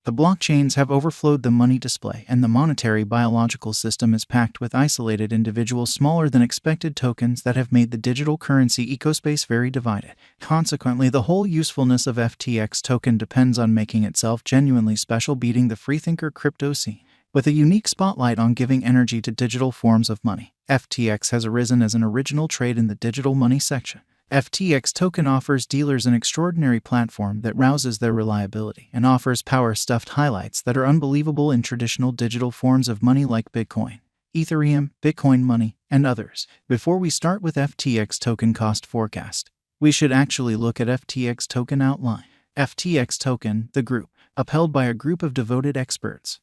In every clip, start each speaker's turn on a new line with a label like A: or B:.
A: The blockchains have overflowed the money display, and the monetary biological system is packed with isolated individual smaller than expected tokens that have made the digital currency ecospace very divided. Consequently, the whole usefulness of FTX token depends on making itself genuinely special, beating the freethinker crypto scene. With a unique spotlight on giving energy to digital forms of money, FTX has arisen as an original trade in the digital money section. FTX token offers dealers an extraordinary platform that rouses their reliability and offers power-stuffed highlights that are unbelievable in traditional digital forms of money like Bitcoin, Ethereum, Bitcoin Money, and others. Before we start with FTX token cost forecast, we should actually look at FTX token outline. FTX token, the group, upheld by a group of devoted experts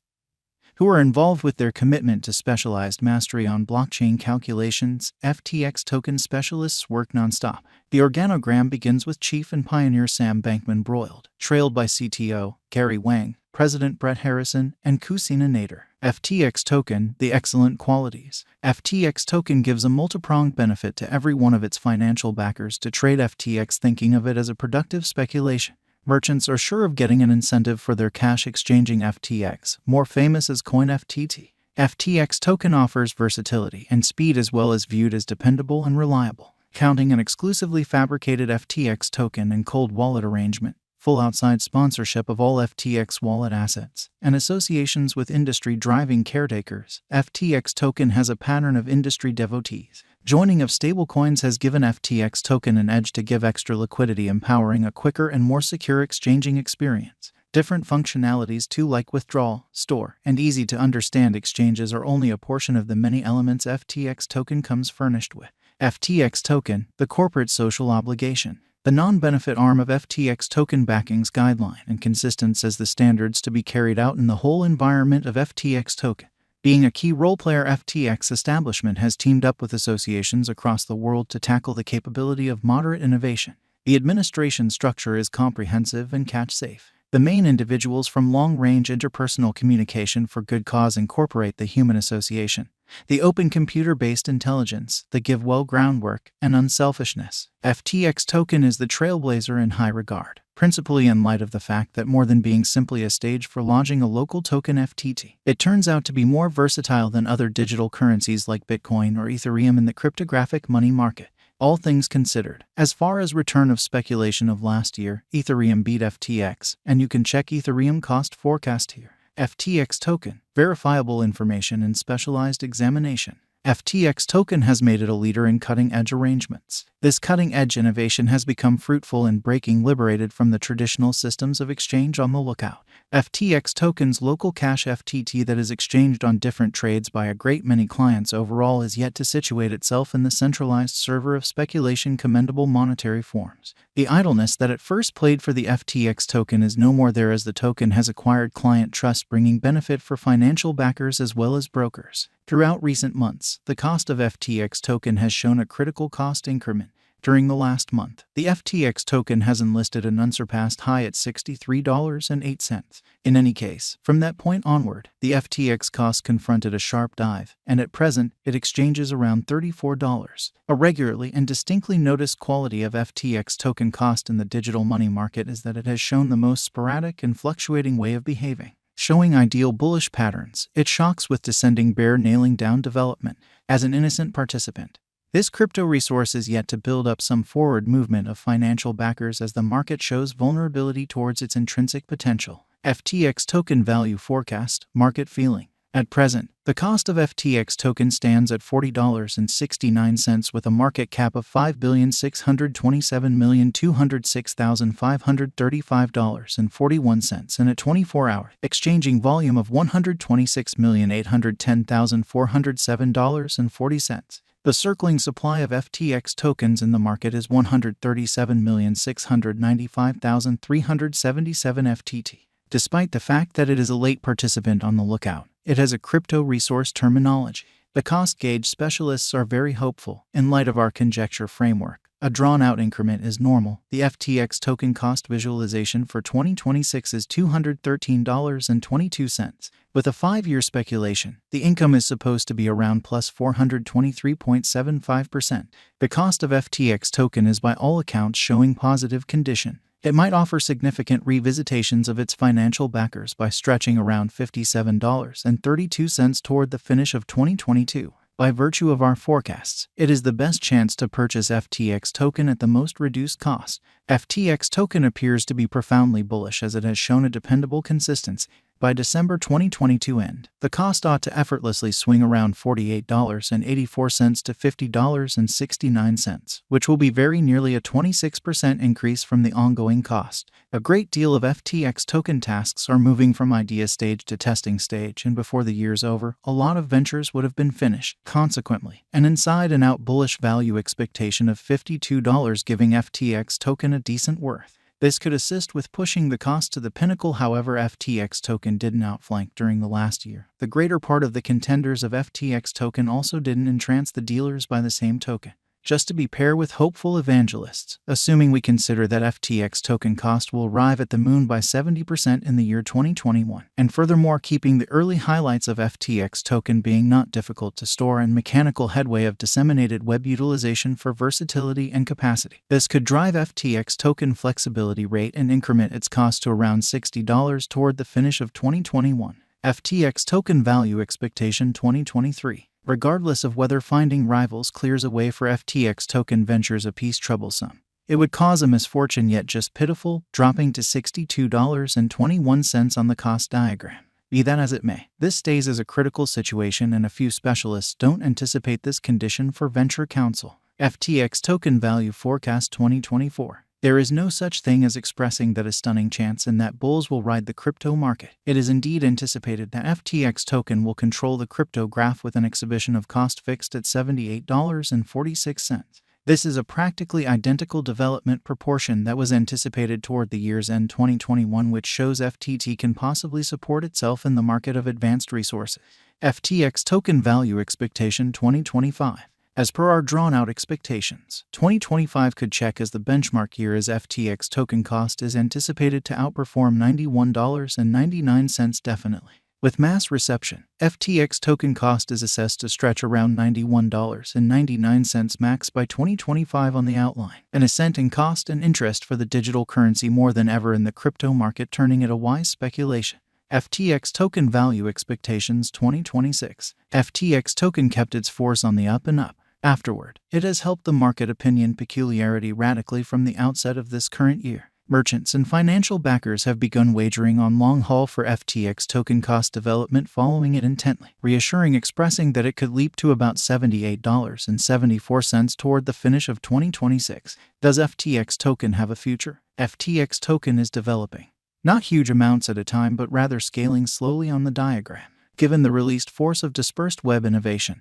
A: who are involved with their commitment to specialized mastery on blockchain calculations. FTX token specialists work nonstop. The organogram begins with chief and pioneer Sam Bankman-Breuel, trailed by CTO Gary Wang, President Brett Harrison, and Kusina Nader. FTX token, the excellent qualities. FTX token gives a multi-pronged benefit to every one of its financial backers to trade FTX, thinking of it as a productive speculation. Merchants are sure of getting an incentive for their cash exchanging FTX, more famous as CoinFTT. FTX token offers versatility and speed as well as viewed as dependable and reliable. Counting an exclusively fabricated FTX token and cold wallet arrangement, full outside sponsorship of all FTX wallet assets, and associations with industry driving caretakers, FTX token has a pattern of industry devotees. Joining of stablecoins has given FTX token an edge to give extra liquidity, empowering a quicker and more secure exchanging experience. Different functionalities too, like withdrawal, store, and easy-to-understand exchanges are only a portion of the many elements FTX token comes furnished with. FTX token, the corporate social obligation. The non-benefit arm of FTX token backings guideline and consistent as the standards to be carried out in the whole environment of FTX token. Being a key role player, FTX establishment has teamed up with associations across the world to tackle the capability of moderate innovation. The administration structure is comprehensive and catch-safe. The main individuals from long-range interpersonal communication for good cause incorporate the human association, the open computer-based intelligence, the give well groundwork, and unselfishness. FTX token is the trailblazer in high regard, principally in light of the fact that more than being simply a stage for launching a local token FTT, it turns out to be more versatile than other digital currencies like Bitcoin or Ethereum in the cryptographic money market. All things considered, as far as return of speculation of last year, Ethereum beat FTX, and you can check Ethereum cost forecast here. FTX token, verifiable information and specialized examination. FTX token has made it a leader in cutting-edge arrangements. This cutting-edge innovation has become fruitful in breaking liberated from the traditional systems of exchange on the lookout. FTX token's local cash FTT that is exchanged on different trades by a great many clients overall is yet to situate itself in the centralized server of speculation commendable monetary forms. The idleness that at first played for the FTX token is no more there, as the token has acquired client trust, bringing benefit for financial backers as well as brokers. Throughout recent months, the cost of FTX token has shown a critical cost increment. During the last month, the FTX token has enlisted an unsurpassed high at $63.08. In any case, from that point onward, the FTX cost confronted a sharp dive, and at present, it exchanges around $34. A regularly and distinctly noticed quality of FTX token cost in the digital money market is that it has shown the most sporadic and fluctuating way of behaving. Showing ideal bullish patterns, it shocks with descending bear, nailing down development. As an innocent participant, this crypto resource is yet to build up some forward movement of financial backers as the market shows vulnerability towards its intrinsic potential. FTX token value forecast, market feeling. At present, the cost of FTX token stands at $40.69 with a market cap of $5,627,206,535.41 and a 24-hour exchanging volume of $126,810,407.40. The circling supply of FTX tokens in the market is 137,695,377 FTT. Despite the fact that it is a late participant on the lookout, it has a crypto resource terminology. The cost gauge specialists are very hopeful. In light of our conjecture framework, a drawn-out increment is normal. The FTX token cost visualization for 2026 is $213.22. With a 5-year speculation, the income is supposed to be around plus 423.75%. The cost of FTX token is by all accounts showing positive condition. It might offer significant revisitations of its financial backers by stretching around $57.32 toward the finish of 2022. By virtue of our forecasts, it is the best chance to purchase FTX token at the most reduced cost. FTX token appears to be profoundly bullish as it has shown a dependable consistency. By December 2022 end, the cost ought to effortlessly swing around $48.84 to $50.69, which will be very nearly a 26% increase from the ongoing cost. A great deal of FTX token tasks are moving from idea stage to testing stage, and before the year's over, a lot of ventures would have been finished. Consequently, an inside-and-out bullish value expectation of $52 giving FTX token a decent worth. This could assist with pushing the cost to the pinnacle. However, FTX token didn't outflank during the last year. The greater part of the contenders of FTX token also didn't entrance the dealers by the same token. Just to be paired with hopeful evangelists, assuming we consider that FTX token cost will arrive at the moon by 70% in the year 2021, and furthermore keeping the early highlights of FTX token being not difficult to store and mechanical headway of disseminated web utilization for versatility and capacity. This could drive FTX token flexibility rate and increment its cost to around $60 toward the finish of 2021. FTX token value expectation 2023. Regardless of whether finding rivals clears a way for FTX token ventures a piece troublesome, it would cause a misfortune yet just pitiful, dropping to $62.21 on the cost diagram. Be that as it may, this stays as a critical situation, and a few specialists don't anticipate this condition for Venture Council. FTX token value forecast 2024. There is no such thing as expressing that a stunning chance in that bulls will ride the crypto market. It is indeed anticipated that FTX token will control the crypto graph with an exhibition of cost fixed at $78.46. This is a practically identical development proportion that was anticipated toward the year's end 2021, which shows FTT can possibly support itself in the market of advanced resources. FTX token value expectation 2025. As per our drawn-out expectations, 2025 could check as the benchmark year, as FTX token cost is anticipated to outperform $91.99 definitely. With mass reception, FTX token cost is assessed to stretch around $91.99 max by 2025 on the outline. An ascent in cost and interest for the digital currency more than ever in the crypto market, turning it a wise speculation. FTX token value expectations 2026. FTX token kept its force on the up and up. Afterward, it has helped the market opinion peculiarity radically from the outset of this current year. Merchants and financial backers have begun wagering on long haul for FTX token cost development, following it intently, reassuring, expressing that it could leap to about $78.74 toward the finish of 2026. Does FTX token have a future? FTX token is developing. Not huge amounts at a time, but rather scaling slowly on the diagram. Given the released force of dispersed web innovation,